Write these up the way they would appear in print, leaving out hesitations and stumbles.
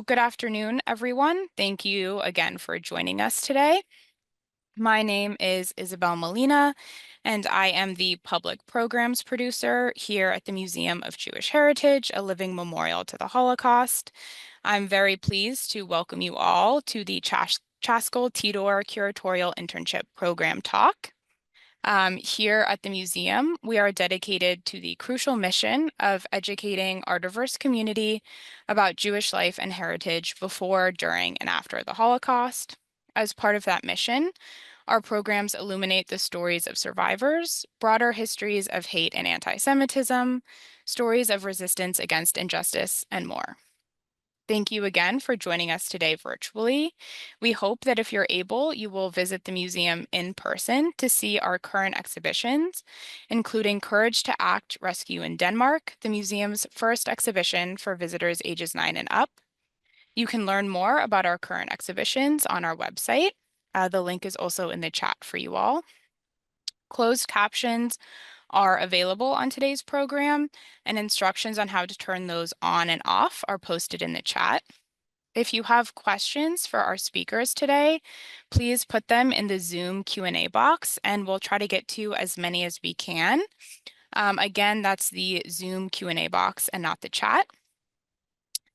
good afternoon, everyone. Thank you again for joining us today. My name is Isabel Molina, and I am the public programs producer here at the Museum of Jewish Heritage, a living memorial to the Holocaust. I'm very pleased to welcome you all to the Chaskel Tydor Curatorial Internship program talk. Here at the museum, we are dedicated to the crucial mission of educating our diverse community about Jewish life and heritage before, during, and after the Holocaust. As part of that mission, our programs illuminate the stories of survivors, broader histories of hate and anti-Semitism, stories of resistance against injustice, and more. Thank you again for joining us today virtually. We hope that if you're able, you will visit the museum in person to see our current exhibitions, including Courage to Act Rescue in Denmark, the museum's first exhibition for visitors ages 9 and up. You can learn more about our current exhibitions on our website. The link is also in the chat for you all. Closed captions are available on today's program, and instructions on how to turn those on and off are posted in the chat. If you have questions for our speakers today, please put them in the Zoom Q&A box, and we'll try to get to as many as we can. Again, that's the Zoom Q&A box and not the chat.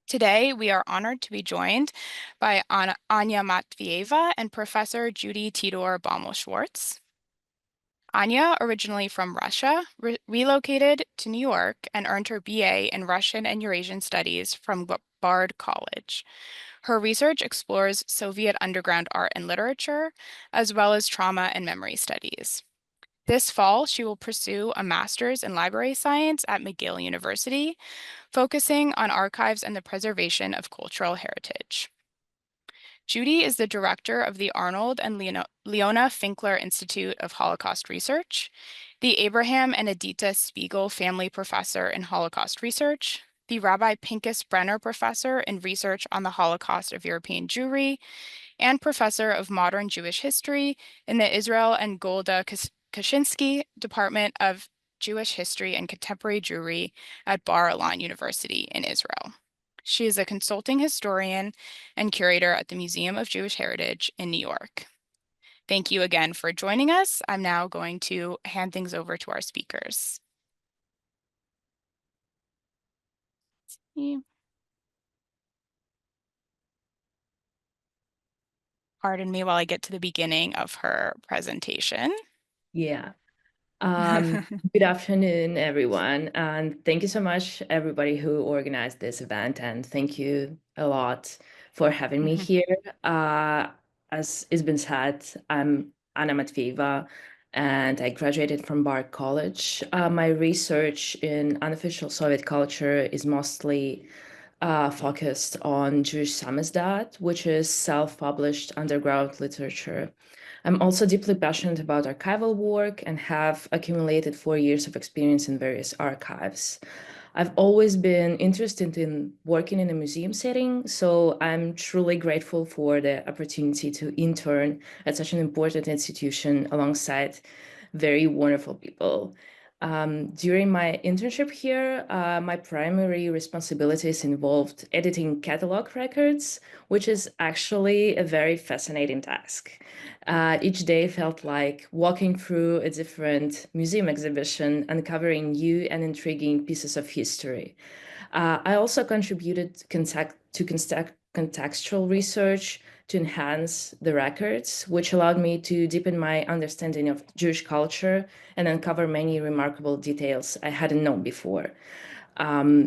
Today, we are honored to be joined by Anya Matveeva and Professor Judy Tydor Baumel-Schwartz. Anya, originally from Russia, relocated to New York and earned her BA in Russian and Eurasian Studies from Bard College. Her research explores Soviet underground art and literature, as well as trauma and memory studies. This fall, she will pursue a master's in library science at McGill University, focusing on archives and the preservation of cultural heritage. Judy is the director of the Arnold and Leona Finkler Institute of Holocaust Research, the Abraham and Edita Spiegel Family Professor in Holocaust Research, the Rabbi Pinchas Brenner Professor in Research on the Holocaust of European Jewry, and Professor of Modern Jewish History in the Israel and Golda Kaczynski Department of Jewish History and Contemporary Jewry at Bar Ilan University in Israel. She is a consulting historian and curator at the Museum of Jewish Heritage in New York. Thank you again for joining us. I'm now going to hand things over to our speakers. Pardon me while I get to the beginning of her presentation. Yeah. Good afternoon, everyone. And thank you so much, everybody who organized this event. And thank you a lot for having me here. As it's been said, I'm Anna Matveeva, and I graduated from Bard College. My research in unofficial Soviet culture is mostly focused on Jewish samizdat, which is self-published underground literature. I'm also deeply passionate about archival work and have accumulated 4 years of experience in various archives. I've always been interested in working in a museum setting, so I'm truly grateful for the opportunity to intern at such an important institution alongside very wonderful people. During my internship here, my primary responsibilities involved editing catalog records, which is actually a very fascinating task. Each day felt like walking through a different museum exhibition, uncovering new and intriguing pieces of history. I also contributed to contextual research to enhance the records, which allowed me to deepen my understanding of Jewish culture and uncover many remarkable details I hadn't known before.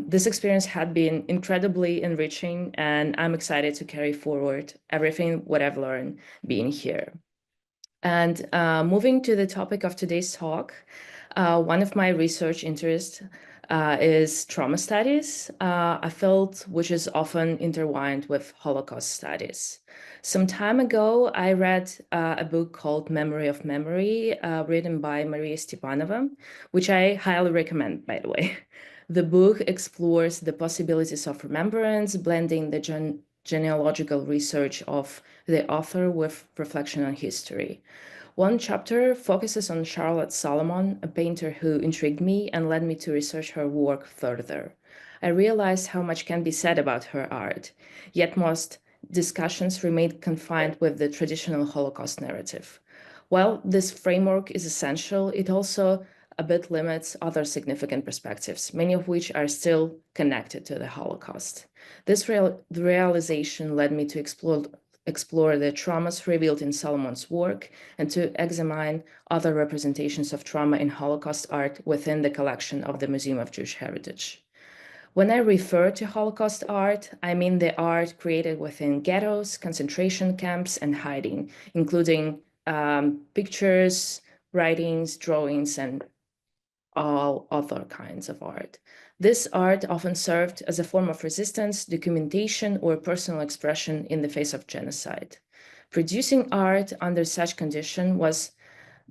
This experience had been incredibly enriching, and I'm excited to carry forward everything what I've learned being here. And moving to the topic of today's talk, one of my research interests is trauma studies, a field which is often intertwined with Holocaust studies. Some time ago, I read a book called Memory of Memory, written by Maria Stepanova, which I highly recommend, by the way. The book explores the possibilities of remembrance, blending the genealogical research of the author with reflection on history. One chapter focuses on Charlotte Salomon, a painter who intrigued me and led me to research her work further. I realized how much can be said about her art, yet most discussions remain confined with the traditional Holocaust narrative. While this framework is essential, it also a bit limits other significant perspectives, many of which are still connected to the Holocaust. This realization led me to explore the traumas revealed in Salomon's work and to examine other representations of trauma in Holocaust art within the collection of the Museum of Jewish Heritage. When I refer to Holocaust art, I mean the art created within ghettos, concentration camps, and hiding, including pictures, writings, drawings, and all other kinds of art. This art often served as a form of resistance, documentation, or personal expression in the face of genocide. Producing art under such condition was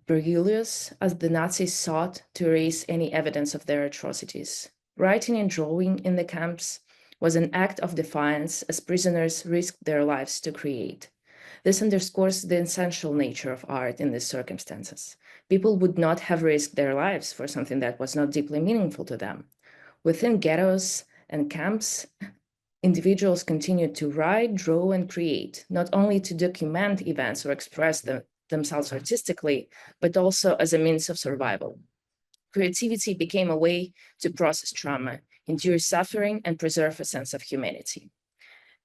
perilous, as the Nazis sought to erase any evidence of their atrocities. Writing and drawing in the camps was an act of defiance, as prisoners risked their lives to create. This underscores the essential nature of art in these circumstances. People would not have risked their lives for something that was not deeply meaningful to them. Within ghettos and camps, individuals continued to write, draw, and create, not only to document events or express themselves artistically, but also as a means of survival. Creativity became a way to process trauma, endure suffering, and preserve a sense of humanity.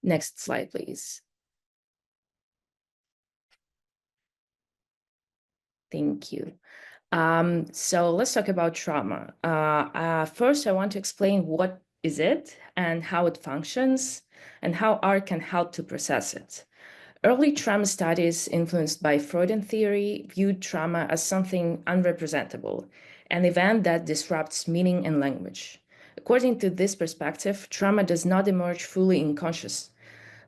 Next slide, please. Thank you. So let's talk about trauma. First, I want to explain what is it and how it functions and how art can help to process it. Early trauma studies influenced by Freudian theory viewed trauma as something unrepresentable, an event that disrupts meaning and language. According to this perspective, trauma does not emerge fully in consciousness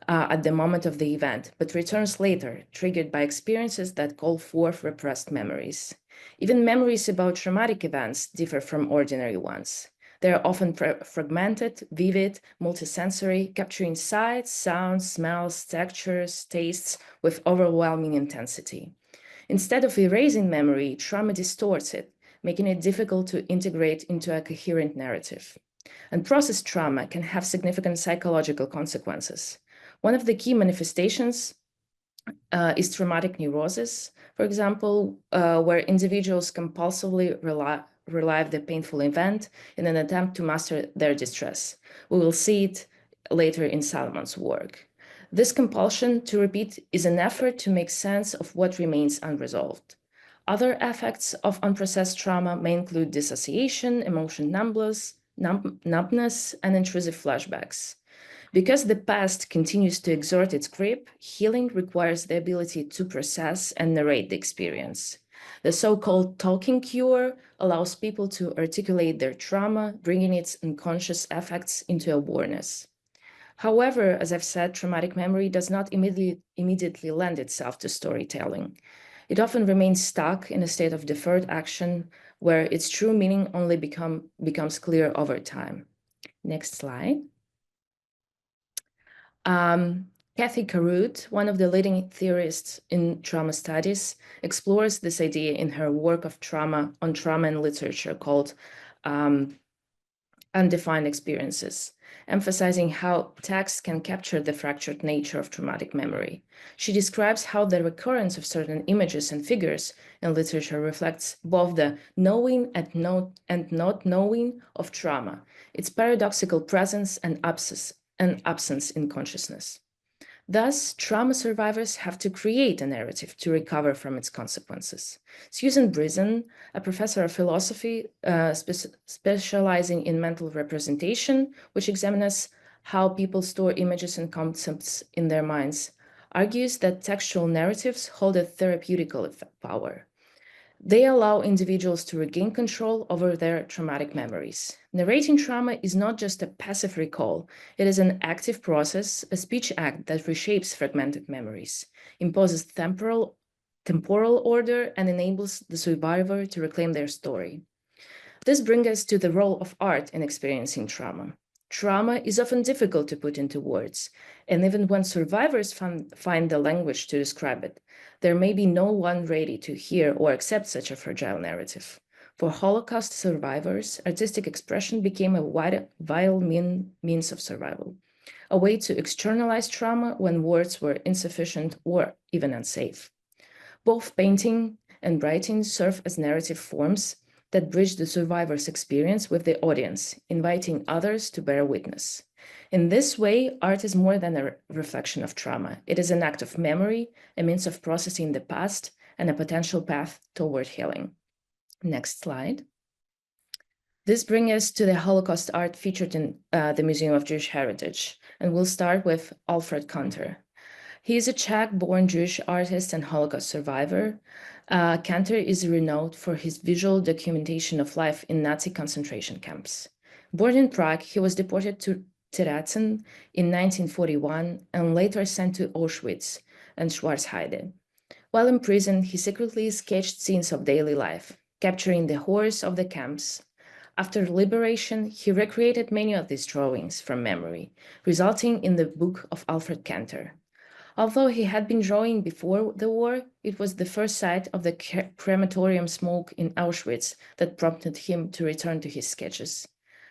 at the moment of the event, but returns later, triggered by experiences that call forth repressed memories. Even memories about traumatic events differ from ordinary ones. They are often fragmented, vivid, multisensory, capturing sights, sounds, smells, textures, tastes with overwhelming intensity. Instead of erasing memory, trauma distorts it, making it difficult to integrate into a coherent narrative. And processed trauma can have significant psychological consequences. One of the key manifestations is traumatic neurosis, for example, where individuals compulsively relive the painful event in an attempt to master their distress. We will see it later in Salomon's work. This compulsion to repeat is an effort to make sense of what remains unresolved. Other effects of unprocessed trauma may include dissociation, emotion numbness, and intrusive flashbacks. Because the past continues to exert its grip, healing requires the ability to process and narrate the experience. The so-called talking cure allows people to articulate their trauma, bringing its unconscious effects into awareness. However, as I've said, traumatic memory does not immediately lend itself to storytelling. It often remains stuck in a state of deferred action where its true meaning only becomes clear over time. Next slide. Kathy Carruth, one of the leading theorists in trauma studies, explores this idea in her work of trauma on trauma and literature called Undefined Experiences, emphasizing how text can capture the fractured nature of traumatic memory. She describes how the recurrence of certain images and figures in literature reflects both the knowing and not knowing of trauma, its paradoxical presence and absence in consciousness. Thus, trauma survivors have to create a narrative to recover from its consequences. Susan Brizan, a professor of philosophy specializing in mental representation, which examines how people store images and concepts in their minds, argues that textual narratives hold a therapeutical power. They allow individuals to regain control over their traumatic memories. Narrating trauma is not just a passive recall, it is an active process, a speech act that reshapes fragmented memories, imposes temporal order, and enables the survivor to reclaim their story. This brings us to the role of art in experiencing trauma. Trauma is often difficult to put into words, and even when survivors find the language to describe it, there may be no one ready to hear or accept such a fragile narrative. For Holocaust survivors, artistic expression became a vital means of survival, a way to externalize trauma when words were insufficient or even unsafe. Both painting and writing serve as narrative forms that bridge the survivor's experience with the audience, inviting others to bear witness. In this way, art is more than a reflection of trauma. It is an act of memory, a means of processing the past, and a potential path toward healing. Next slide. This brings us to the Holocaust art featured in the Museum of Jewish Heritage, and we'll start with Alfred Kantor. He is a Czech-born Jewish artist and Holocaust survivor. Kantor is renowned for his visual documentation of life in Nazi concentration camps. Born in Prague, he was deported to Terezin in 1941 and later sent to Auschwitz and Schwarzheide. While in prison, he secretly sketched scenes of daily life, capturing the horrors of the camps. After liberation, he recreated many of these drawings from memory, resulting in the book of Alfred Kantor. Although he had been drawing before the war, it was the first sight of the crematorium smoke in Auschwitz that prompted him to return to his sketches.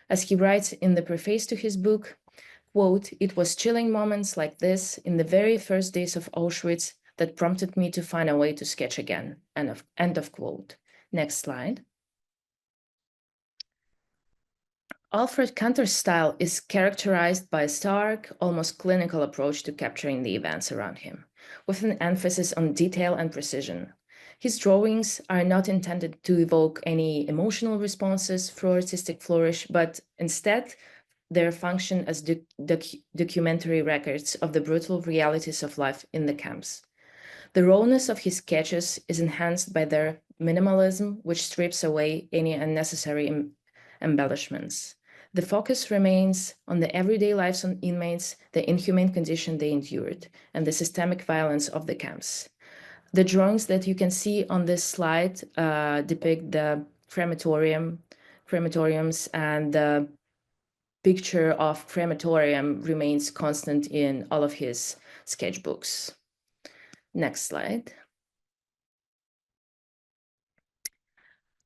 As he writes in the preface to his book, quote, "It was chilling moments like this in the very first days of Auschwitz that prompted me to find a way to sketch again," end of quote. Next slide. Alfred Kantor's style is characterized by a stark, almost clinical approach to capturing the events around him, with an emphasis on detail and precision. His drawings are not intended to evoke any emotional responses through artistic flourish, but instead, their function as documentary records of the brutal realities of life in the camps. The rawness of his sketches is enhanced by their minimalism, which strips away any unnecessary embellishments. The focus remains on the everyday lives of inmates, the inhumane condition they endured, and the systemic violence of the camps. The drawings that you can see on this slide depict the crematoriums, and the picture of crematorium remains constant in all of his sketchbooks. Next slide.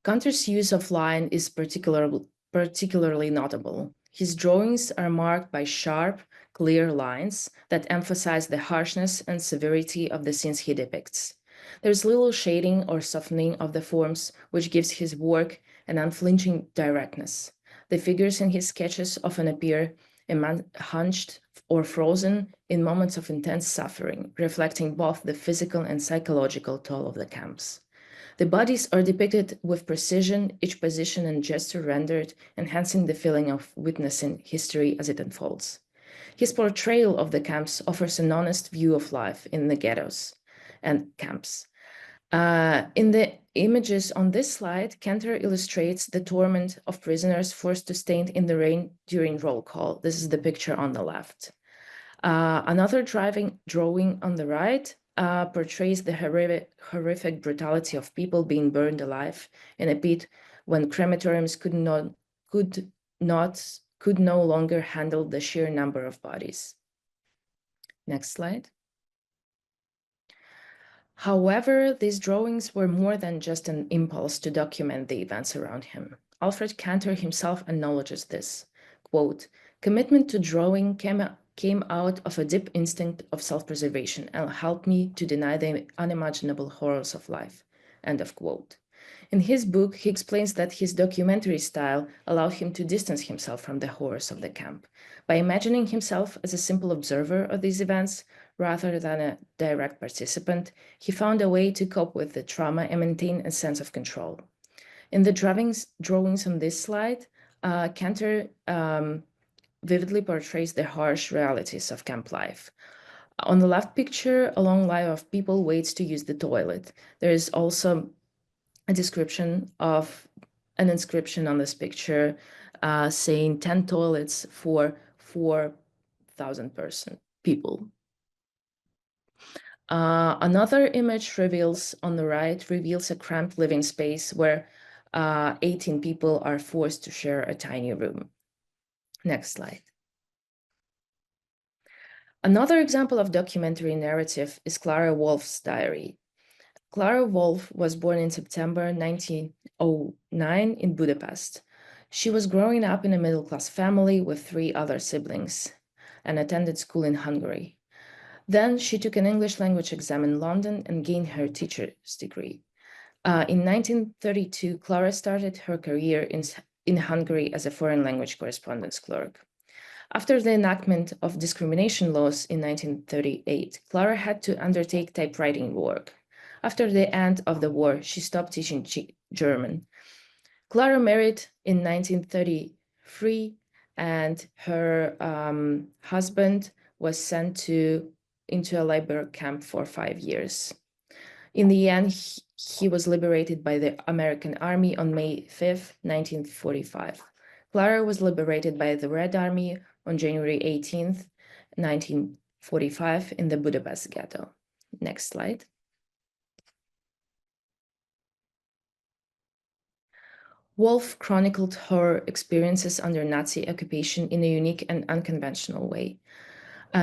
Kantor's use of line is particularly notable. His drawings are marked by sharp, clear lines that emphasize the harshness and severity of the scenes he depicts. There's little shading or softening of the forms, which gives his work an unflinching directness. The figures in his sketches often appear hunched or frozen in moments of intense suffering, reflecting both the physical and psychological toll of the camps. The bodies are depicted with precision, each position and gesture rendered, enhancing the feeling of witnessing history as it unfolds. His portrayal of the camps offers an honest view of life in the ghettos and camps. In the images on this slide, Kantor illustrates the torment of prisoners forced to stand in the rain during roll call. This is the picture on the left. Another drawing on the right portrays the horrific brutality of people being burned alive in a pit when crematoriums could no longer handle the sheer number of bodies. Next slide. However, these drawings were more than just an impulse to document the events around him. Alfred Kantor himself acknowledges this. Quote, "Commitment to drawing came out of a deep instinct of self-preservation and helped me to deny the unimaginable horrors of life." End of quote. In his book, he explains that his documentary style allowed him to distance himself from the horrors of the camp. By imagining himself as a simple observer of these events, rather than a direct participant, he found a way to cope with the trauma and maintain a sense of control. In the drawings on this slide, Kantor vividly portrays the harsh realities of camp life. On the left picture, a long line of people waits to use the toilet. There is also a description of an inscription on this picture saying 10 toilets for 4,000 people. Another image on the right reveals a cramped living space where 18 people are forced to share a tiny room. Next slide. Another example of documentary narrative is Clara Wolf's diary. Clara Wolf was born in September 1909 in Budapest. She was growing up in a middle-class family with 3 other siblings and attended school in Hungary. Then she took an English language exam in London and gained her teacher's degree. In 1932, Clara started her career in Hungary as a foreign language correspondence clerk. After the enactment of discrimination laws in 1938, Clara had to undertake typewriting work. After the end of the war, she stopped teaching German. Clara married in 1933, and her husband was sent into a labor camp for 5 years. In the end, he was liberated by the American Army on May 5, 1945. Clara was liberated by the Red Army on January 18, 1945, in the Budapest ghetto. Next slide. Wolf chronicled her experiences under Nazi occupation in a unique and unconventional way.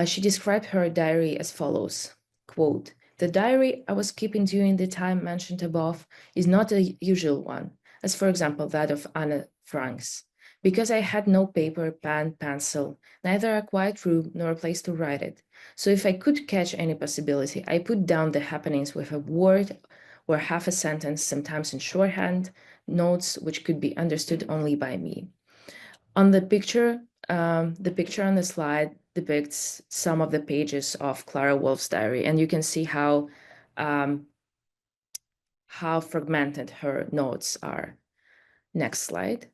She described her diary as follows, quote, "The diary I was keeping during the time mentioned above is not a usual one, as for example that of Anne Frank's, because I had no paper, pen, pencil, neither a quiet room nor a place to write it. So if I could catch any possibility, I put down the happenings with a word or half a sentence, sometimes in shorthand, notes which could be understood only by me." On the picture on the slide depicts some of the pages of Clara Wolf's diary, and you can see how fragmented her notes are. Next slide.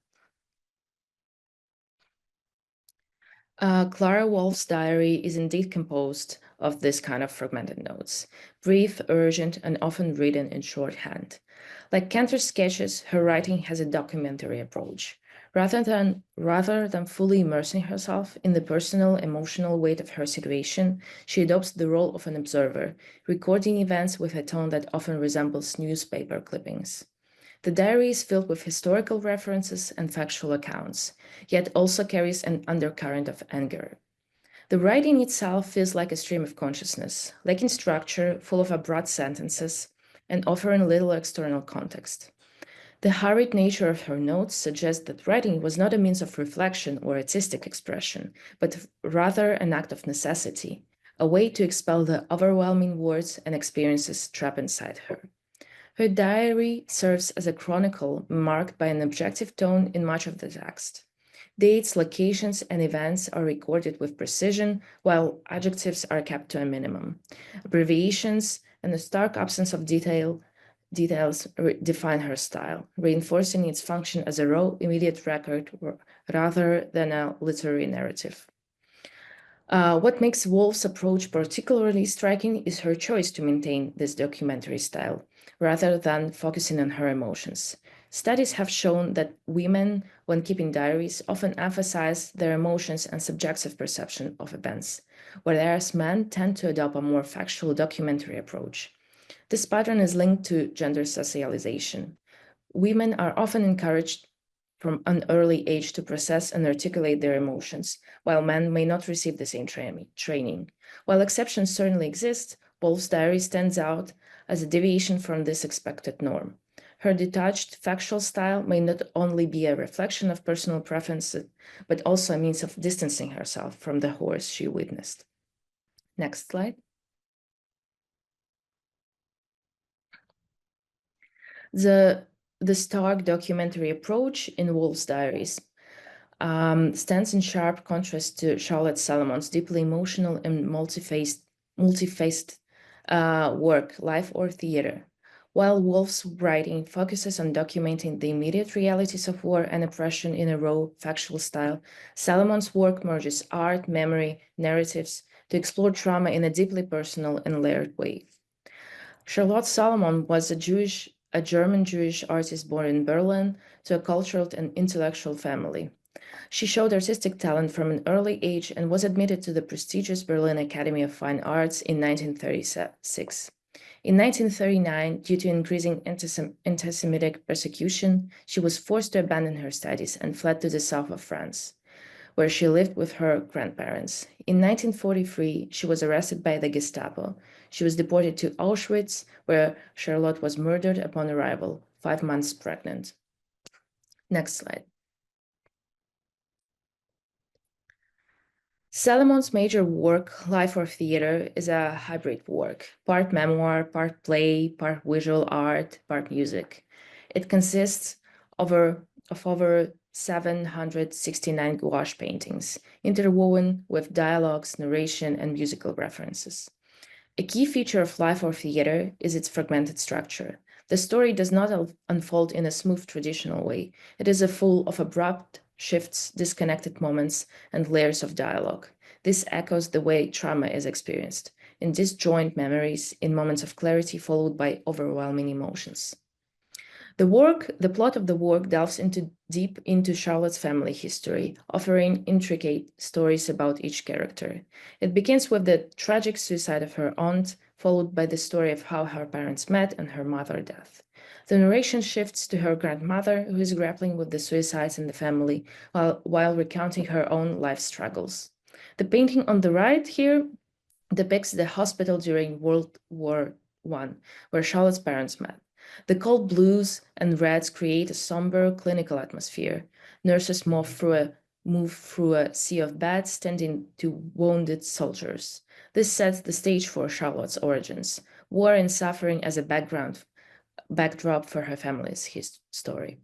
Clara Wolf's diary is indeed composed of this kind of fragmented notes, brief, urgent, and often written in shorthand. Like Cantor's sketches, her writing has a documentary approach. Rather than fully immersing herself in the personal, emotional weight of her situation, she adopts the role of an observer, recording events with a tone that often resembles newspaper clippings. The diary is filled with historical references and factual accounts, yet also carries an undercurrent of anger. The writing itself feels like a stream of consciousness, lacking structure, full of abrupt sentences, and offering little external context. The hurried nature of her notes suggests that writing was not a means of reflection or artistic expression, but rather an act of necessity, a way to expel the overwhelming words and experiences trapped inside her. Her diary serves as a chronicle marked by an objective tone in much of the text. Dates, locations, and events are recorded with precision, while adjectives are kept to a minimum. Abbreviations and a stark absence of details define her style, reinforcing its function as a raw, immediate record rather than a literary narrative. What makes Wolf's approach particularly striking is her choice to maintain this documentary style, rather than focusing on her emotions. Studies have shown that women, when keeping diaries, often emphasize their emotions and subjective perception of events, whereas men tend to adopt a more factual documentary approach. This pattern is linked to gender socialization. Women are often encouraged from an early age to process and articulate their emotions, while men may not receive the same training. While exceptions certainly exist, Wolf's diary stands out as a deviation from this expected norm. Her detached, factual style may not only be a reflection of personal preferences, but also a means of distancing herself from the horrors she witnessed. Next slide. The stark documentary approach in Wolf's diaries stands in sharp contrast to Charlotte Salomon's deeply emotional and multi-faced work, Life or Theater. While Wolf's writing focuses on documenting the immediate realities of war and oppression in a raw, factual style, Salomon's work merges art, memory, narratives to explore trauma in a deeply personal and layered way. Charlotte Salomon was a German Jewish artist born in Berlin to a cultural and intellectual family. She showed artistic talent from an early age and was admitted to the prestigious Berlin Academy of Fine Arts in 1936. In 1939, due to increasing anti-Semitic persecution, she was forced to abandon her studies and fled to the south of France, where she lived with her grandparents. In 1943, she was arrested by the Gestapo. She was deported to Auschwitz, where Charlotte was murdered upon arrival, 5 months pregnant. Next slide. Salomon's major work, Life or Theater, is a hybrid work, part memoir, part play, part visual art, part music. It consists of over 769 gouache paintings, interwoven with dialogues, narration, and musical references. A key feature of Life or Theater is its fragmented structure. The story does not unfold in a smooth traditional way. It is full of abrupt shifts, disconnected moments, and layers of dialogue. This echoes the way trauma is experienced, in disjoint memories, in moments of clarity followed by overwhelming emotions. The plot of the work delves deep into Charlotte's family history, offering intricate stories about each character. It begins with the tragic suicide of her aunt, followed by the story of how her parents met and her mother's death. The narration shifts to her grandmother, who is grappling with the suicides in the family while recounting her own life struggles. The painting on the right here depicts the hospital during World War I, where Charlotte's parents met. The cold blues and reds create a somber clinical atmosphere. Nurses move through a sea of beds, tending to wounded soldiers. This sets the stage for Charlotte's origins, war and suffering as a backdrop for her family's story.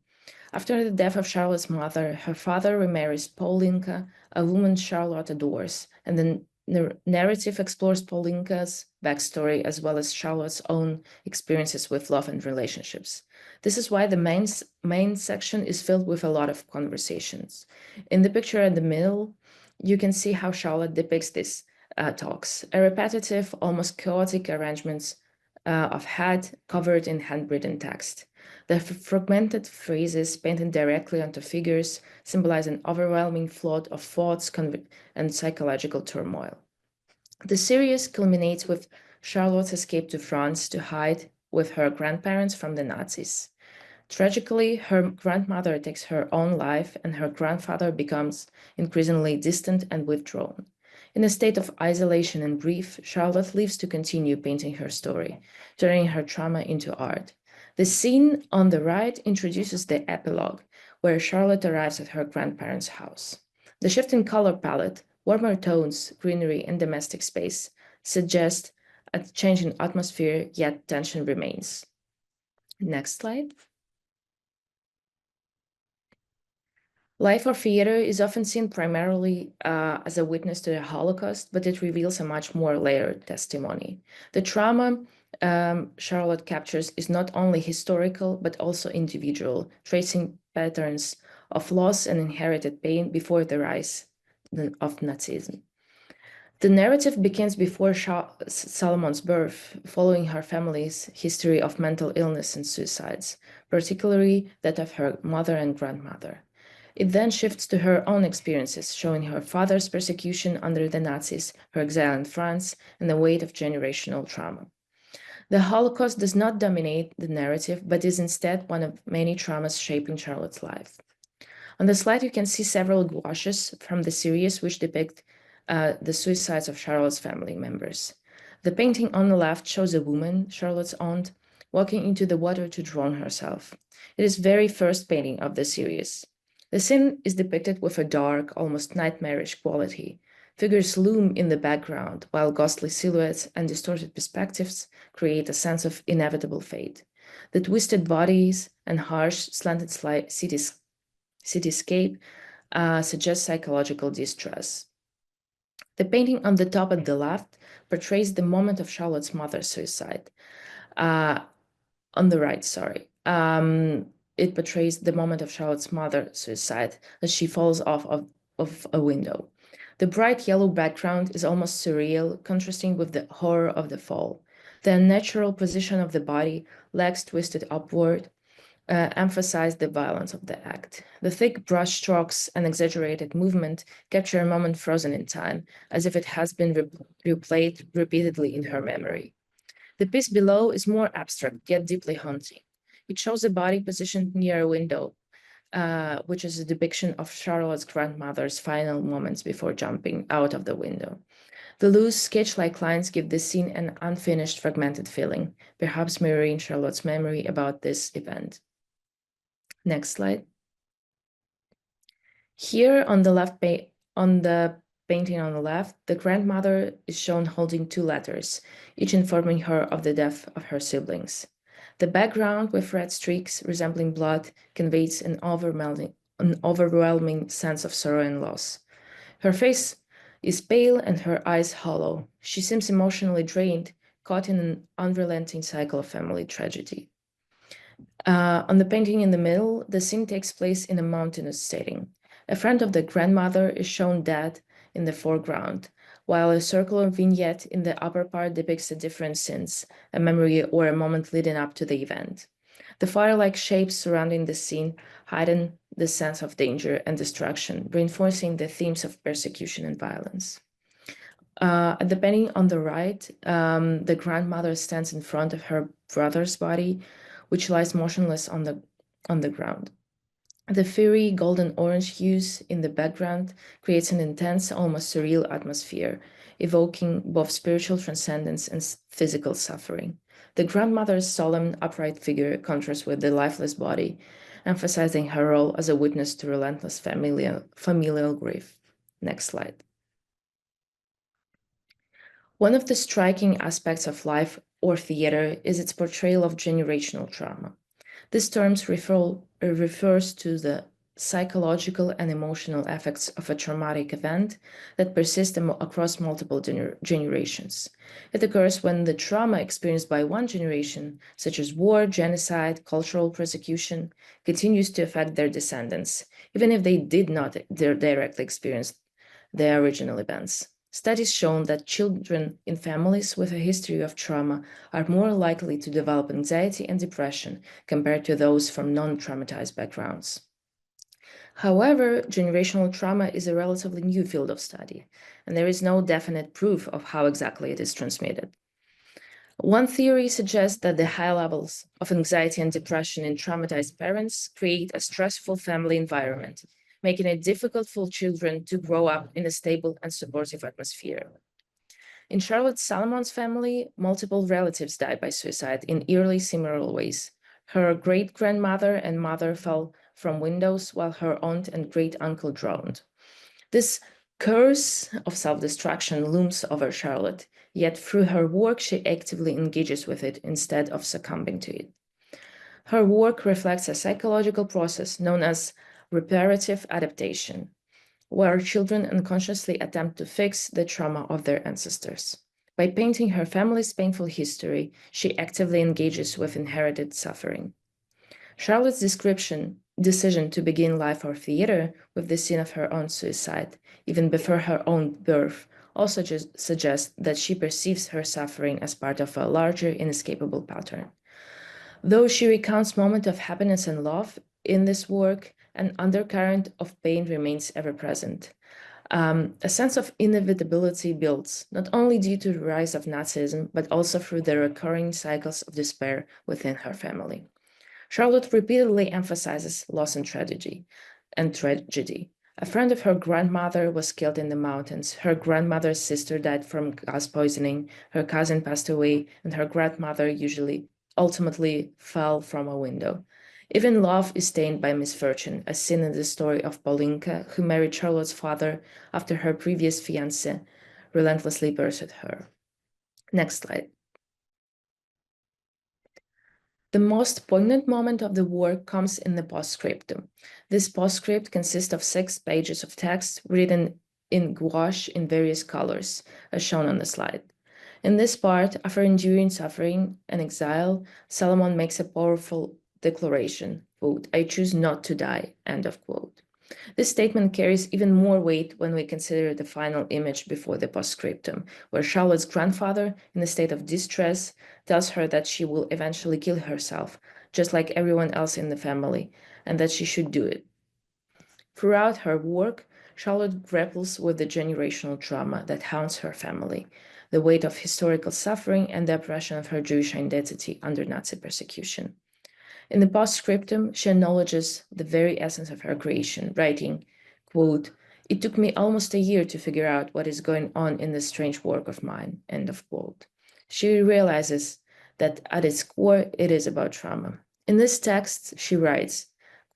After the death of Charlotte's mother, her father remarries Paulinka, a woman Charlotte adores, and the narrative explores Paulinka's backstory as well as Charlotte's own experiences with love and relationships. This is why the main section is filled with a lot of conversations. In the picture in the middle, you can see how Charlotte depicts these talks, a repetitive, almost chaotic arrangements of head covered in handwritten text. The fragmented phrases painted directly onto figures symbolize an overwhelming flood of thoughts and psychological turmoil. The series culminates with Charlotte's escape to France to hide with her grandparents from the Nazis. Tragically, her grandmother takes her own life, and her grandfather becomes increasingly distant and withdrawn. In a state of isolation and grief, Charlotte leaves to continue painting her story, turning her trauma into art. The scene on the right introduces the epilogue, where Charlotte arrives at her grandparents' house. The shift in color palette, warmer tones, greenery, and domestic space suggest a change in atmosphere, yet tension remains. Next slide. Life or Theater is often seen primarily as a witness to the Holocaust, but it reveals a much more layered testimony. The trauma Charlotte captures is not only historical, but also individual, tracing patterns of loss and inherited pain before the rise of Nazism. The narrative begins before Salomon's birth, following her family's history of mental illness and suicides, particularly that of her mother and grandmother. It then shifts to her own experiences, showing her father's persecution under the Nazis, her exile in France, and the weight of generational trauma. The Holocaust does not dominate the narrative, but is instead one of many traumas shaping Charlotte's life. On the slide, you can see several gouaches from the series which depict the suicides of Charlotte's family members. The painting on the left shows a woman, Charlotte's aunt, walking into the water to drown herself. It is the very first painting of the series. The scene is depicted with a dark, almost nightmarish quality. Figures loom in the background, while ghostly silhouettes and distorted perspectives create a sense of inevitable fate. The twisted bodies and harsh, slanted cityscape suggest psychological distress. The painting on the top at the left portrays the moment of Charlotte's mother's suicide. On the right, sorry. It portrays the moment of Charlotte's mother's suicide as she falls off of a window. The bright yellow background is almost surreal, contrasting with the horror of the fall. The unnatural position of the body, legs twisted upward, emphasize the violence of the act. The thick brush strokes and exaggerated movement capture a moment frozen in time, as if it has been replayed repeatedly in her memory. The piece below is more abstract, yet deeply haunting. It shows a body positioned near a window, which is a depiction of Charlotte's grandmother's final moments before jumping out of the window. The loose, sketch-like lines give the scene an unfinished, fragmented feeling, perhaps mirroring Charlotte's memory about this event. Next slide. Here on the painting on the left, the grandmother is shown holding two letters, each informing her of the death of her siblings. The background with red streaks resembling blood conveys an overwhelming sense of sorrow and loss. Her face is pale and her eyes hollow. She seems emotionally drained, caught in an unrelenting cycle of family tragedy. On the painting in the middle, the scene takes place in a mountainous setting. A friend of the grandmother is shown dead in the foreground, while a circular vignette in the upper part depicts the different scenes, a memory or a moment leading up to the event. The fire-like shapes surrounding the scene heighten the sense of danger and destruction, reinforcing the themes of persecution and violence. At the painting on the right, the grandmother stands in front of her brother's body, which lies motionless on the ground. The fiery golden-orange hues in the background creates an intense, almost surreal atmosphere, evoking both spiritual transcendence and physical suffering. The grandmother's solemn, upright figure contrasts with the lifeless body, emphasizing her role as a witness to relentless familial grief. Next slide. One of the striking aspects of life or theater is its portrayal of generational trauma. This term refers to the psychological and emotional effects of a traumatic event that persist across multiple generations. It occurs when the trauma experienced by one generation, such as war, genocide, cultural persecution, continues to affect their descendants, even if they did not directly experience the original events. Studies shown that children in families with a history of trauma are more likely to develop anxiety and depression compared to those from non-traumatized backgrounds. However, generational trauma is a relatively new field of study, and there is no definite proof of how exactly it is transmitted. One theory suggests that the high levels of anxiety and depression in traumatized parents create a stressful family environment, making it difficult for children to grow up in a stable and supportive atmosphere. In Charlotte Salomon's family, multiple relatives died by suicide in eerily similar ways. Her great-grandmother and mother fell from windows, while her aunt and great-uncle drowned. This curse of self-destruction looms over Charlotte, yet through her work she actively engages with it instead of succumbing to it. Her work reflects a psychological process known as reparative adaptation, where children unconsciously attempt to fix the trauma of their ancestors. By painting her family's painful history, she actively engages with inherited suffering. Charlotte's decision to begin life or theater with the scene of her own suicide, even before her own birth, also suggests that she perceives her suffering as part of a larger, inescapable pattern. Though she recounts moments of happiness and love in this work, an undercurrent of pain remains ever present. A sense of inevitability builds, not only due to the rise of Nazism, but also through the recurring cycles of despair within her family. Charlotte repeatedly emphasizes loss and tragedy. A friend of her grandmother was killed in the mountains. Her grandmother's sister died from gas poisoning. Her cousin passed away, and her grandmother ultimately fell from a window. Even love is stained by misfortune, as seen in the story of Paulinka, who married Charlotte's father after her previous fiancé relentlessly pursued her. Next slide. The most poignant moment of the work comes in the postscriptum. This postscript consists of 6 pages of text written in gouache in various colors, as shown on the slide. In this part, after enduring suffering and exile, Salomon makes a powerful declaration, quote, "I choose not to die," end of quote. This statement carries even more weight when we consider the final image before the postscriptum, where Charlotte's grandfather, in a state of distress, tells her that she will eventually kill herself, just like everyone else in the family, and that she should do it. Throughout her work, Charlotte grapples with the generational trauma that haunts her family, the weight of historical suffering, and the oppression of her Jewish identity under Nazi persecution. In the postscriptum, she acknowledges the very essence of her creation, writing, quote, "It took me almost a year to figure out what is going on in this strange work of mine," end of quote. She realizes that at its core, it is about trauma. In this text, she writes,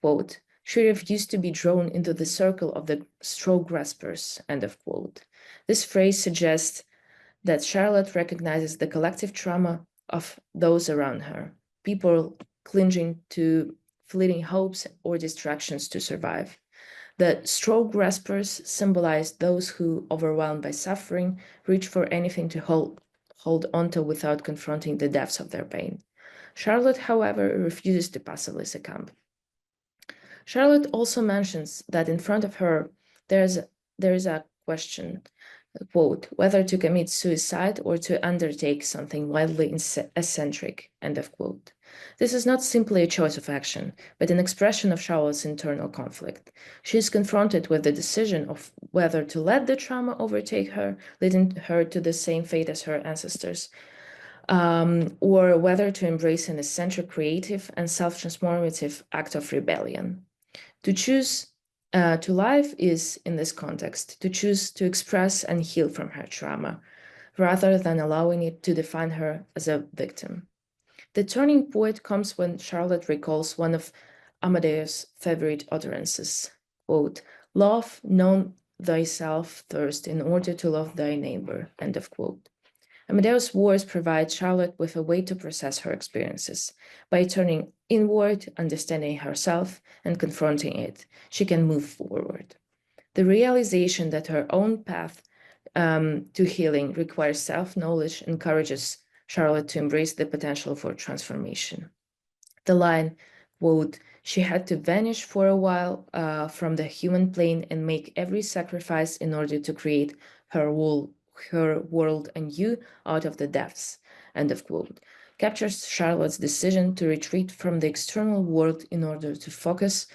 quote, "She refused to be drawn into the circle of the straw graspers," end of quote. This phrase suggests that Charlotte recognizes the collective trauma of those around her, people clinging to fleeting hopes or distractions to survive. The straw graspers symbolize those who, overwhelmed by suffering, reach for anything to hold onto without confronting the depths of their pain. Charlotte, however, refuses to passively succumb. Charlotte also mentions that in front of her there is a question, quote, "whether to commit suicide or to undertake something wildly eccentric," end of quote. This is not simply a choice of action, but an expression of Charlotte's internal conflict. She is confronted with the decision of whether to let the trauma overtake her, leading her to the same fate as her ancestors, or whether to embrace an eccentric, creative, and self-transformative act of rebellion. To choose to live is, in this context, to choose to express and heal from her trauma, rather than allowing it to define her as a victim. The turning point comes when Charlotte recalls one of Amadeus' favorite utterances, quote, "Love known thyself first in order to love thy neighbor," end of quote. Amadeus' words provide Charlotte with a way to process her experiences. By turning inward, understanding herself, and confronting it, she can move forward. The realization that her own path to healing requires self-knowledge encourages Charlotte to embrace the potential for transformation. The line, quote, "She had to vanish for a while from the human plane and make every sacrifice in order to create her world anew out of the depths," end of quote, captures Charlotte's decision to retreat from the external world in order to focus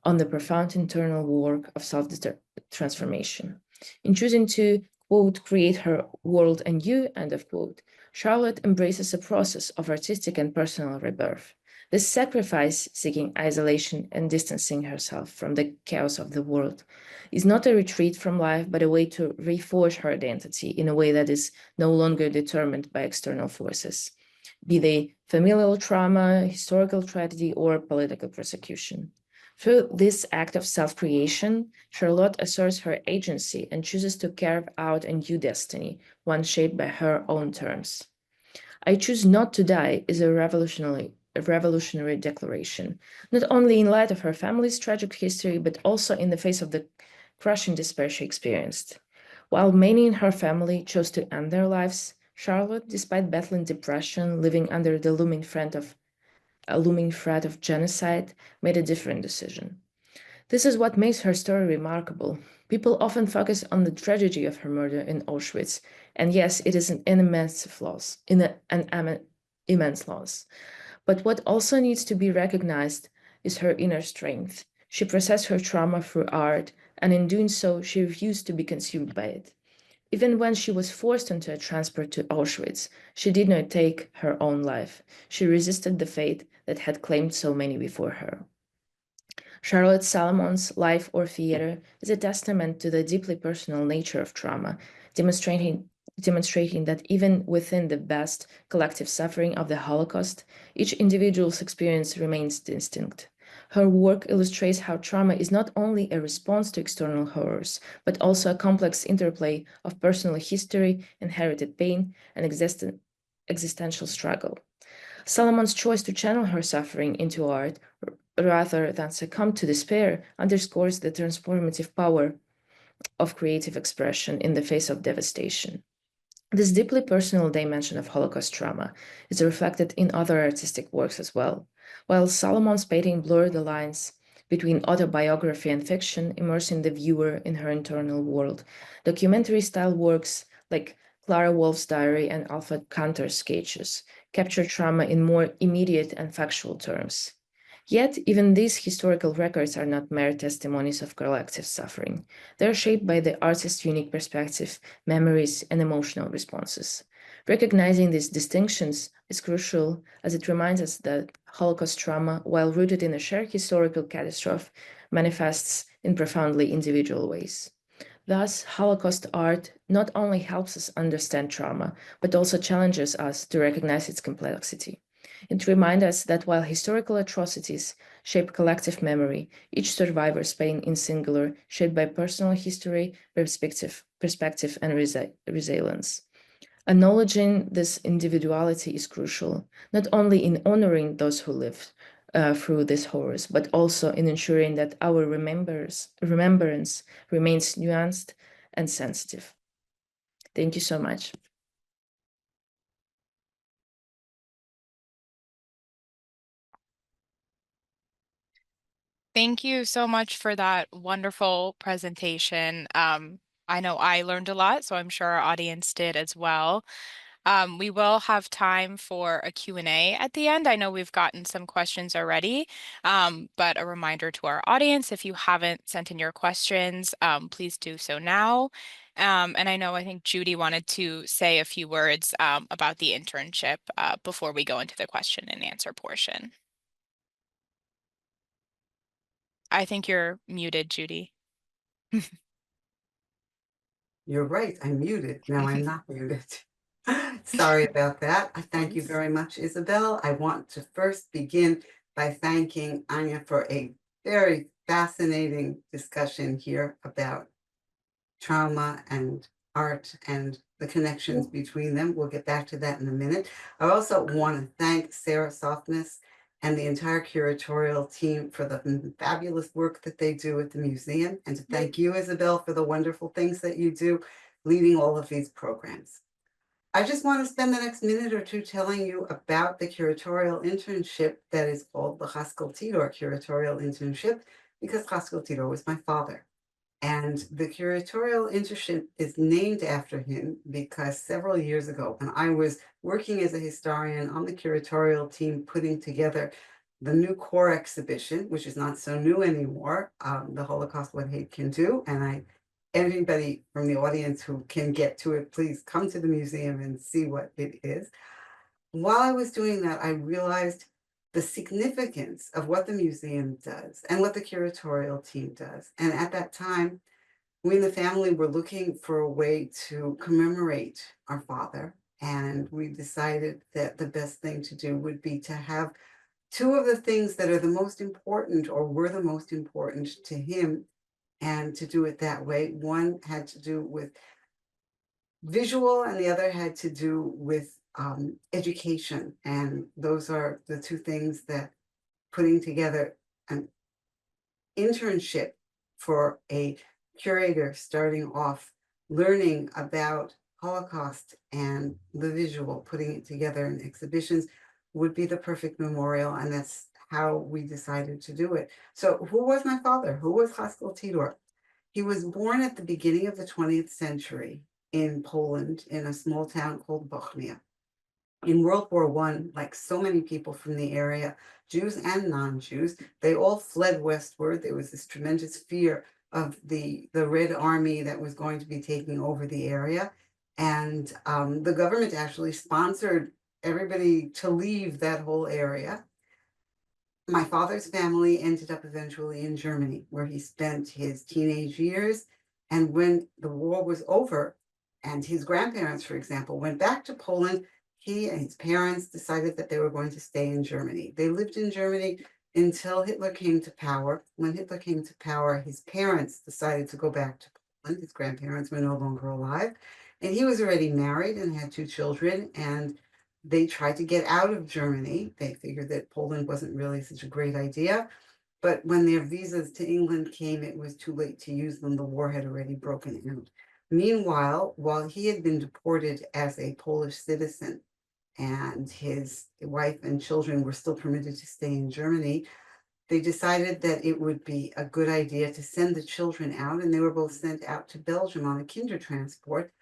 on the profound internal work of self-transformation. In choosing to, quote, "create her world anew," end of quote, Charlotte embraces a process of artistic and personal rebirth. This sacrifice, seeking isolation and distancing herself from the chaos of the world, is not a retreat from life, but a way to reforge her identity in a way that is no longer determined by external forces, be they familial trauma, historical tragedy, or political persecution. Through this act of self-creation, Charlotte asserts her agency and chooses to carve out a new destiny, one shaped by her own terms. "I choose not to die" is a revolutionary declaration, not only in light of her family's tragic history, but also in the face of the crushing despair she experienced. While many in her family chose to end their lives, Charlotte, despite battling depression, living under the looming threat of genocide, made a different decision. This is what makes her story remarkable. People often focus on the tragedy of her murder in Auschwitz, and yes, it is an immense loss. But what also needs to be recognized is her inner strength. She processed her trauma through art, and in doing so, she refused to be consumed by it. Even when she was forced into a transport to Auschwitz, she did not take her own life. She resisted the fate that had claimed so many before her. Charlotte Salomon's Life or Theater is a testament to the deeply personal nature of trauma, demonstrating that even within the vast collective suffering of the Holocaust, each individual's experience remains distinct. Her work illustrates how trauma is not only a response to external horrors, but also a complex interplay of personal history, inherited pain, and existential struggle. Salomon's choice to channel her suffering into art rather than succumb to despair underscores the transformative power of creative expression in the face of devastation. This deeply personal dimension of Holocaust trauma is reflected in other artistic works as well. While Salomon's painting blurred the lines between autobiography and fiction, immersing the viewer in her internal world, documentary-style works like Clara Wolf's Diary and Alfred Kantor's sketches capture trauma in more immediate and factual terms. Yet, even these historical records are not mere testimonies of collective suffering. They are shaped by the artist's unique perspective, memories, and emotional responses. Recognizing these distinctions is crucial as it reminds us that Holocaust trauma, while rooted in a shared historical catastrophe, manifests in profoundly individual ways. Thus, Holocaust art not only helps us understand trauma, but also challenges us to recognize its complexity. It reminds us that while historical atrocities shape collective memory, each survivor's pain in singular, shaped by personal history, perspective and resilience. Acknowledging this individuality is crucial, not only in honoring those who lived through these horrors, but also in ensuring that our remembrance remains nuanced and sensitive. Thank you so much. Thank you so much for that wonderful presentation. I know I learned a lot, so I'm sure our audience did as well. We will have time for a Q&A at the end. I know we've gotten some questions already, but a reminder to our audience, if you haven't sent in your questions, please do so now. And I think Judy wanted to say a few words about the internship before we go into the question and answer portion. I think you're muted, Judy. You're right, I'm muted. Now I'm not muted. Sorry about that. I thank you very much, Isabel. I want to first begin by thanking Anya for a very fascinating discussion here about trauma and art and the connections between them. We'll get back to that in a minute. I also want to thank Sarah Softness and the entire curatorial team for the fabulous work that they do at the museum, and to thank you, Isabel, for the wonderful things that you do leading all of these programs. I just want to spend the next minute or two telling you about the curatorial internship that is called the Chaskel Tydor Curatorial Internship, because Chaskel Tydor was my father. And the curatorial internship is named after him because several years ago, when I was working as a historian on the curatorial team putting together the new core exhibition, which is not so new anymore, The Holocaust, What Hate Can Do. And anybody from the audience who can get to it, please come to the museum and see what it is. While I was doing that, I realized the significance of what the museum does and what the curatorial team does. And at that time, we in the family were looking for a way to commemorate our father. And we decided that the best thing to do would be to have two of the things that are the most important or were the most important to him, and to do it that way. One had to do with visual and the other had to do with education. And those are the two things that putting together an internship for a curator starting off learning about Holocaust and the visual, putting it together in exhibitions would be the perfect memorial. And that's how we decided to do it. So who was my father? Who was Chaskel Tydor? He was born at the beginning of the 20th century in Poland, in a small town called Bochnia. In World War I, like so many people from the area, Jews and non-Jews, they all fled westward. There was this tremendous fear of the Red Army that was going to be taking over the area. And the government actually sponsored everybody to leave that whole area. My father's family ended up eventually in Germany, where he spent his teenage years. And when the war was over, and his grandparents, for example, went back to Poland, he and his parents decided that they were going to stay in Germany. They lived in Germany until Hitler came to power. When Hitler came to power, his parents decided to go back to Poland. His grandparents were no longer alive. And he was already married and had two children. And they tried to get out of Germany. They figured that Poland wasn't really such a great idea. But when their visas to England came, it was too late to use them. The war had already broken out. Meanwhile, while he had been deported as a Polish citizen and his wife and children were still permitted to stay in Germany, they decided that it would be a good idea to send the children out, and they were both sent out to Belgium on a kinder transport.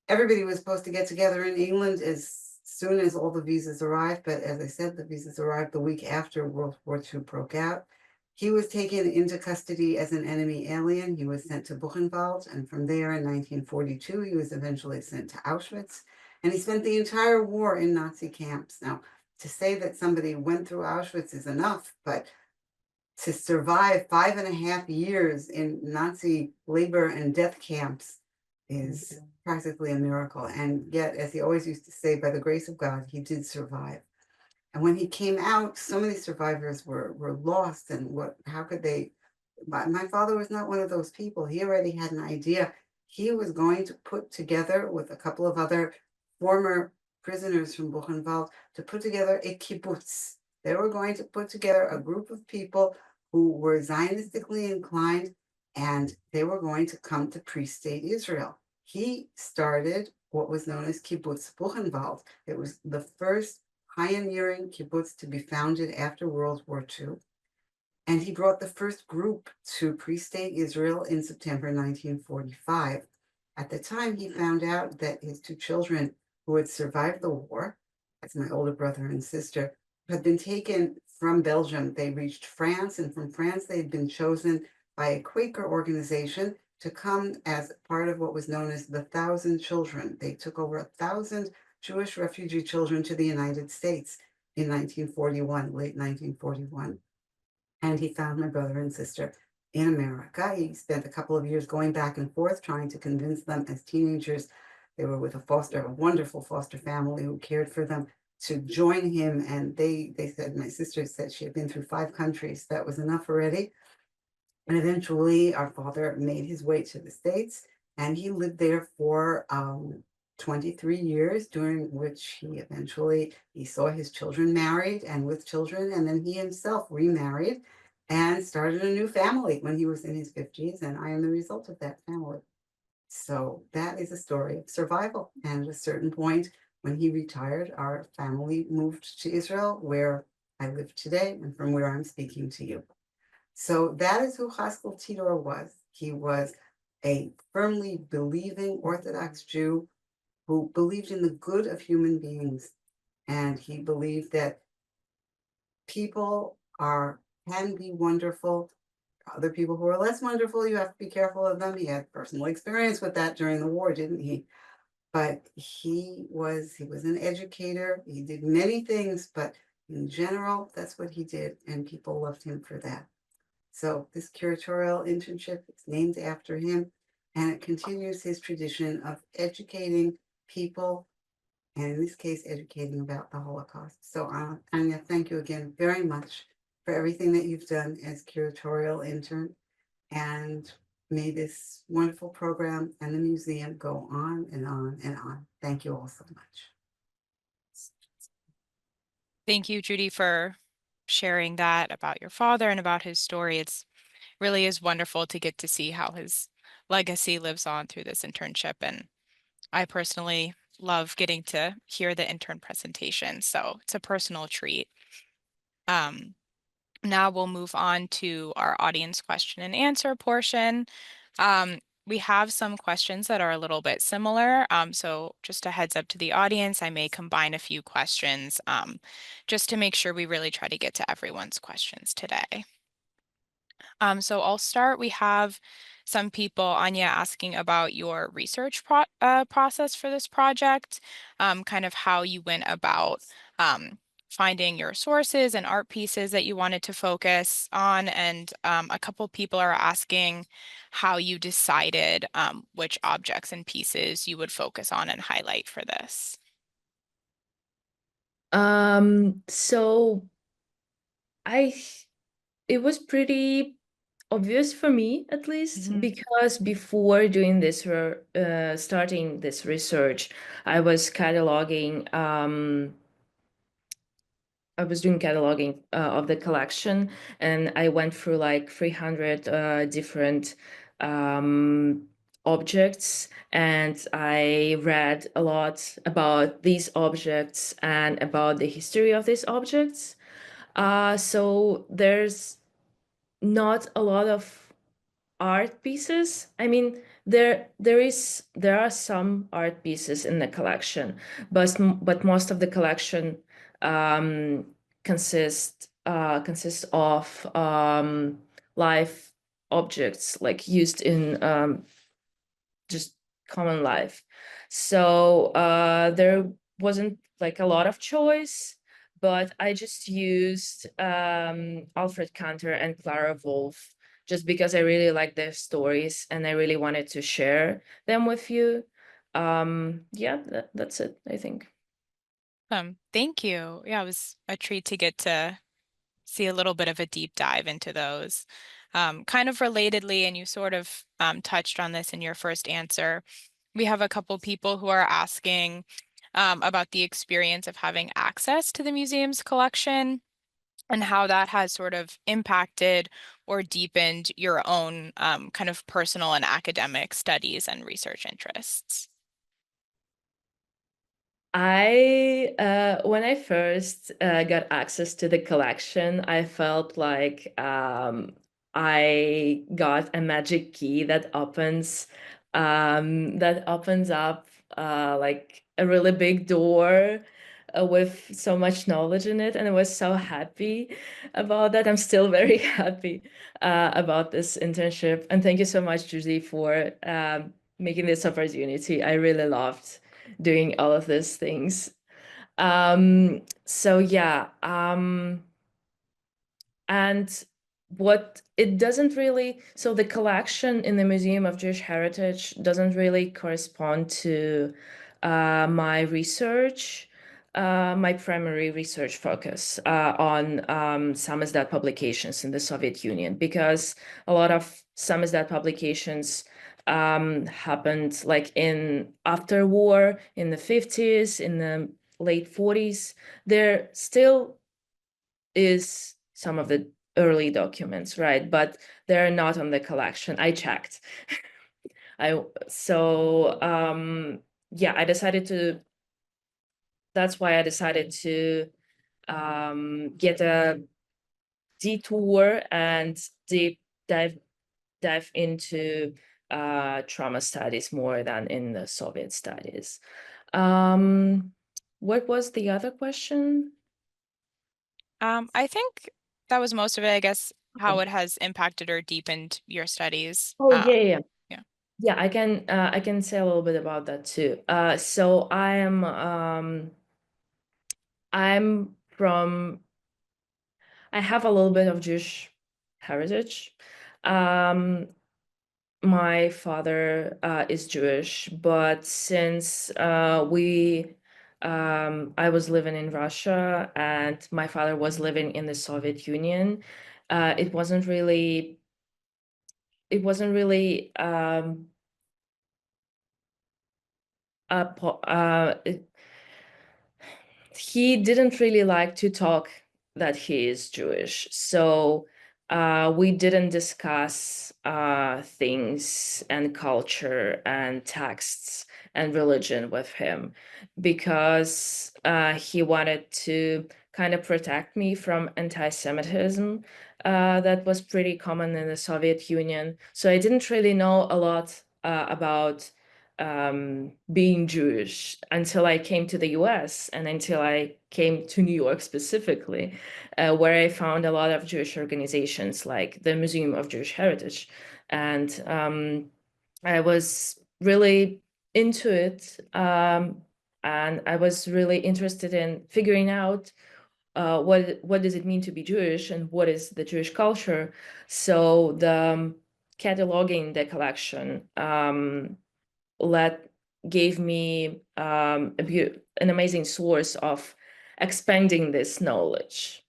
Everybody was supposed to get together in England as soon as all the visas arrived, but as I said, the visas arrived the week after World War II broke out. He was taken into custody as an enemy alien. He was sent to Buchenwald, and from there in 1942, he was eventually sent to Auschwitz, and he spent the entire war in Nazi camps. Now, to say that somebody went through Auschwitz is enough, but to survive 5.5 years in Nazi labor and death camps is practically a miracle. And yet, as he always used to say, by the grace of God, he did survive. And when he came out, so many survivors were lost. And how could they? My father was not one of those people. He already had an idea. He was going to put together with a couple of other former prisoners from Buchenwald to put together a kibbutz. They were going to put together a group of people who were Zionistically inclined, and they were going to come to pre-state Israel. He started what was known as Kibbutz Buchenwald. It was the first pioneering kibbutz to be founded after World War II. And he brought the first group to pre-state Israel in September 1945. At the time, he found out that his two children who had survived the war, that's my older brother and sister, had been taken from Belgium. They reached France, and from France, they had been chosen by a Quaker organization to come as part of what was known as the 1,000 Children. They took over 1,000 Jewish refugee children to the United States in 1941, late 1941. And he found my brother and sister in America. He spent a couple of years going back and forth trying to convince them as teenagers. They were with a wonderful foster family who cared for them, to join him. And they said, my sister said she had been through 5 countries. That was enough already. And eventually our father made his way to the States, and he lived there for 23 years, during which he saw his children married and with children, and then he himself remarried and started a new family when he was in his 50s, and I am the result of that family. So that is a story of survival. And at a certain point, when he retired, our family moved to Israel, where I live today and from where I'm speaking to you. So that is who Chaskel Tydor was. He was a firmly believing Orthodox Jew who believed in the good of human beings. And he believed that people can be wonderful. Other people who are less wonderful, you have to be careful of them. He had personal experience with that during the war, didn't he? But he was an educator. He did many things, but in general, that's what he did. And people loved him for that. So this curatorial internship is named after him, and it continues his tradition of educating people, and in this case, educating about the Holocaust. So Anya, thank you again very much for everything that you've done as curatorial intern, and may this wonderful program and the museum go on and on and on. Thank you all so much. Thank you, Judy, for sharing that about your father and about his story. It's really is wonderful to get to see how his legacy lives on through this internship. And I personally love getting to hear the intern presentation, so it's a personal treat. Now we'll move on to our audience question and answer portion. We have some questions that are a little bit similar. So just a heads up to the audience, I may combine a few questions just to make sure we really try to get to everyone's questions today. So I'll start. We have some people, Anya, asking about your research process for this project, kind of how you went about finding your sources and art pieces that you wanted to focus on. And a couple people are asking how you decided which objects and pieces you would focus on and highlight for this. So it was pretty obvious for me, at least, because before doing this, starting this research, I was cataloging. I was doing cataloging of the collection, and I went through like 300 different objects, and I read a lot about these objects and about the history of these objects. So there's not a lot of art pieces. I mean, there are some art pieces in the collection, but most of the collection consists of live objects, like used in just common life. So there wasn't like a lot of choice, but I just used Alfred Kantor and Clara Wolf just because I really like their stories and I really wanted to share them with you. Yeah, that's it, I think. Thank you. Yeah, it was a treat to get to see a little bit of a deep dive into those. Kind of relatedly, and you sort of touched on this in your first answer, we have a couple people who are asking about the experience of having access to the museum's collection and how that has sort of impacted or deepened your own kind of personal and academic studies and research interests. When I first got access to the collection, I felt like I got a magic key that opens up like a really big door with so much knowledge in it, and I was so happy about that. I'm still very happy about this internship, and thank you so much, Judy, for making this opportunity. I really loved doing all of these things. So yeah, and what it doesn't really, so the collection in the Museum of Jewish Heritage doesn't really correspond to my research, my primary research focus on samizdat publications in the Soviet Union, because a lot of samizdat publications happened like in after war in the 50s, in the late 40s. There still is some of the early documents, right? But they're not on the collection. I checked. Yeah, that's why I decided to get a detour and dive into trauma studies more than in the Soviet studies. What was the other question? I think that was most of it, I guess, how Okay. it has impacted or deepened your studies. Oh, yeah. Yeah. Yeah, I can say a little bit about that too. So I have a little bit of Jewish heritage. My father is Jewish, but since I was living in Russia and my father was living in the Soviet Union, it wasn't really he didn't really like to talk that he is Jewish. So we didn't discuss things and culture and texts and religion with him because he wanted to kind of protect me from anti-Semitism that was pretty common in the Soviet Union. So I didn't really know a lot about being Jewish until I came to the US and until I came to New York specifically, where I found a lot of Jewish organizations like the Museum of Jewish Heritage. And I was really into it. And I was really interested in figuring out what does it mean to be Jewish and what is the Jewish culture. So the cataloging the collection gave me an amazing source of expanding this knowledge.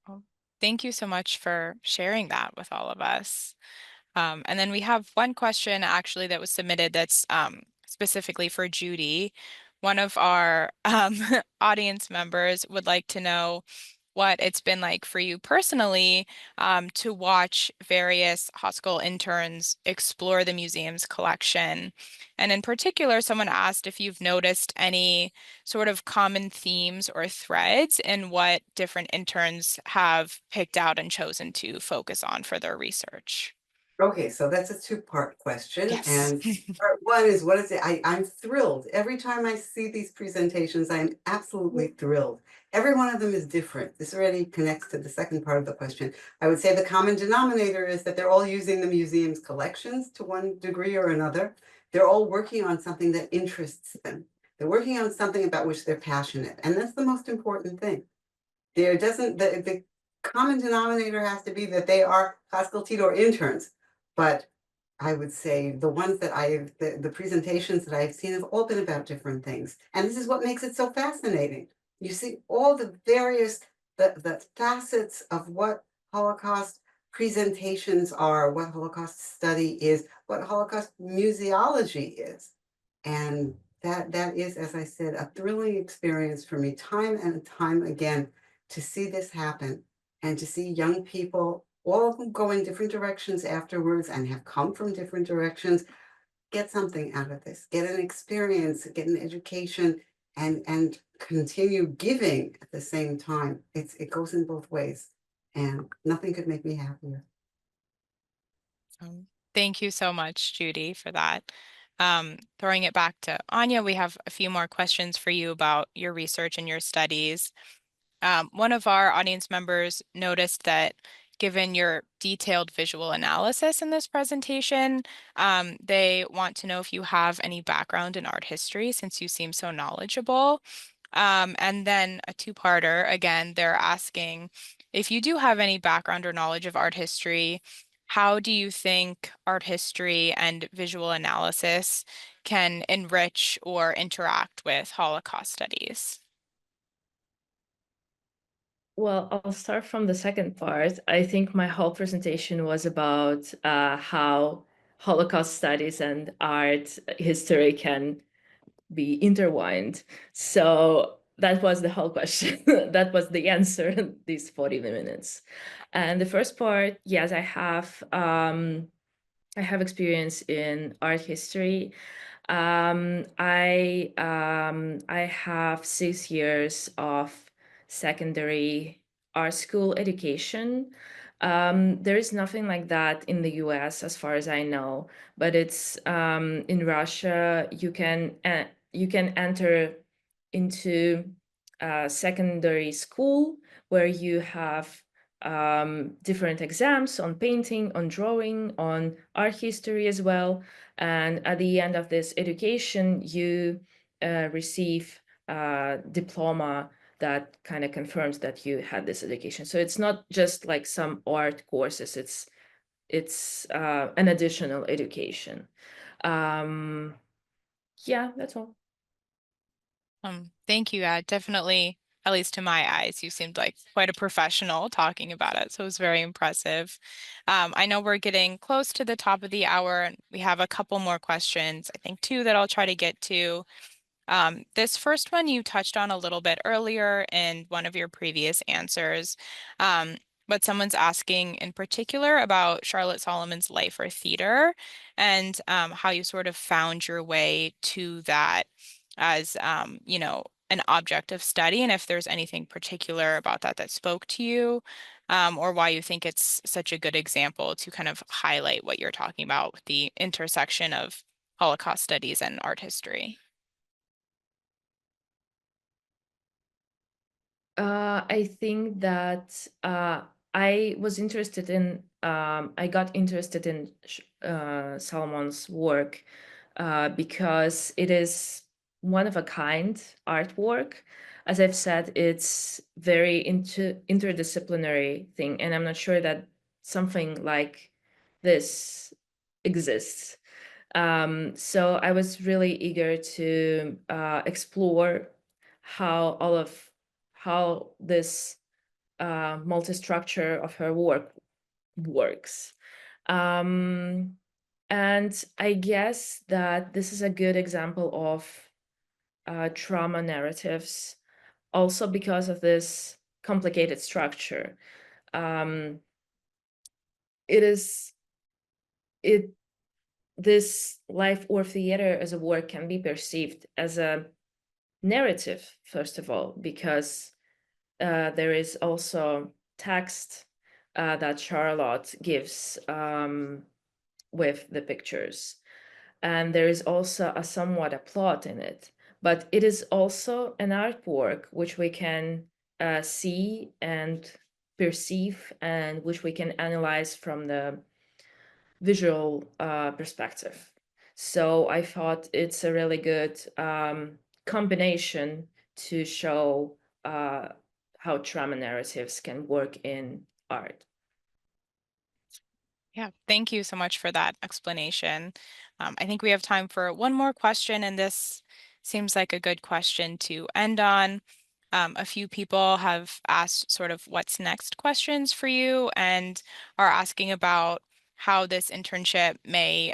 Well, thank you so much for sharing that with all of us. And then we have one question actually that was submitted that's specifically for Judy. One of our audience members would like to know what it's been like for you personally to watch various Chaskel interns explore the museum's collection. And in particular, someone asked if you've noticed any sort of common themes or threads in what different interns have picked out and chosen to focus on for their research. Okay, so that's a two-part question. Yes. And part one is what is it? I'm thrilled. Every time I see these presentations, I'm absolutely thrilled. Every one of them is different. This already connects to the second part of the question. I would say the common denominator is that they're all using the museum's collections to one degree or another. They're all working on something that interests them. They're working on something about which they're passionate, and that's the most important thing. The common denominator has to be that they are Chaskel Tydor interns, but I would say the presentations that I've seen have all been about different things. And this is what makes it so fascinating. You see all the various, the facets of what Holocaust presentations are, what Holocaust study is, what Holocaust museology is. And that is, as I said, a thrilling experience for me time and time again to see this happen and to see young people, all of them go in different directions afterwards and have come from different directions, get something out of this, get an experience, get an education, and continue giving at the same time. It goes in both ways, and nothing could make me happier. Thank you so much, Judy, for that. Throwing it back to Anya, we have a few more questions for you about your research and your studies. One of our audience members noticed that given your detailed visual analysis in this presentation, they want to know if you have any background in art history since you seem so knowledgeable. And then a two-parter, again, they're asking if you do have any background or knowledge of art history, how do you think art history and visual analysis can enrich or interact with Holocaust studies? Well, I'll start from the second part. I think my whole presentation was about how Holocaust studies and art history can be intertwined. So that was the whole question. That was the answer in these 40 minutes. And the first part, yes, I have experience in art history. I have 6 years of secondary art school education. There is nothing like that in the US, as far as I know, but it's in Russia. You can enter into secondary school where you have different exams on painting, on drawing, on art history as well. And at the end of this education, you receive a diploma that kind of confirms that you had this education. So it's not just like some art courses, it's an additional education. Yeah, that's all. Thank you. Definitely, at least to my eyes, you seemed like quite a professional talking about it. So it was very impressive. I know we're getting close to the top of the hour and we have a couple more questions, I think two that I'll try to get to. This first one you touched on a little bit earlier in one of your previous answers, but someone's asking in particular about Charlotte Solomon's Life or Theater and how you sort of found your way to that as, an object of study, and if there's anything particular about that that spoke to you, or why you think it's such a good example to kind of highlight what you're talking about with the intersection of Holocaust studies and art history. I think that I was interested in, I got interested in Salomon's work because it is one of a kind artwork. As I've said, it's very interdisciplinary thing, and I'm not sure that something like this exists. So I was really eager to explore how this multi-structure of her work works. And I guess that this is a good example of trauma narratives, also because of this complicated structure. Um, it is it this life or theater as a work can be perceived as a narrative, first of all, because there is also text that Charlotte gives with the pictures. And there is also somewhat a plot in it. But it is also an artwork which we can see and perceive and which we can analyze from the visual perspective. So I thought it's a really good combination to show how trauma narratives can work in art. Yeah, thank you so much for that explanation. I think we have time for one more question, and this seems like a good question to end on. A few people have asked sort of what's next questions for you and are asking about how this internship may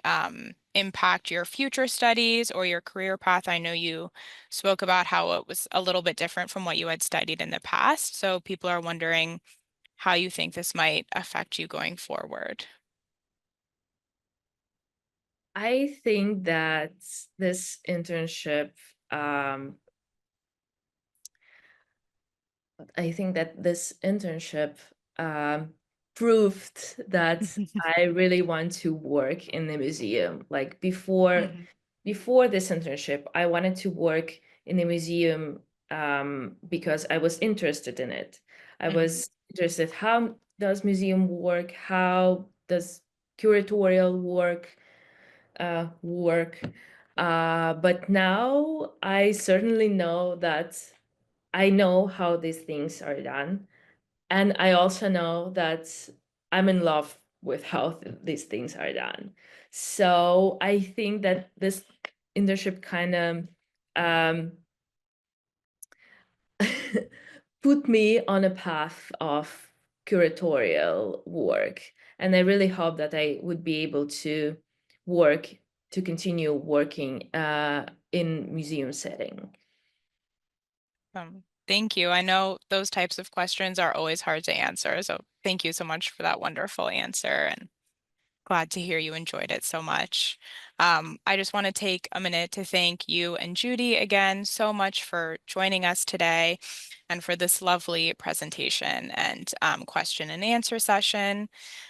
impact your future studies or your career path. I know you spoke about how it was a little bit different from what you had studied in the past. So people are wondering how you think this might affect you going forward. I think that this internship, proved that I really want to work in the museum. Like before this internship, I wanted to work in the museum because I was interested in it. I was interested, how does museum work? How does curatorial work? But now I certainly know that I know how these things are done. And I also know that I'm in love with how these things are done. So I think that this internship kind of put me on a path of curatorial work. And I really hope that I would be able to continue working in museum setting. Thank you. I know those types of questions are always hard to answer, so thank you so much for that wonderful answer, and glad to hear you enjoyed it so much. I just want to take a minute to thank you and Judy again so much for joining us today and for this lovely presentation and question and answer session.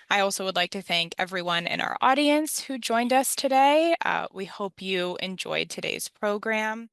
I also would like to thank everyone in our audience who joined us today. We hope you enjoyed today's program.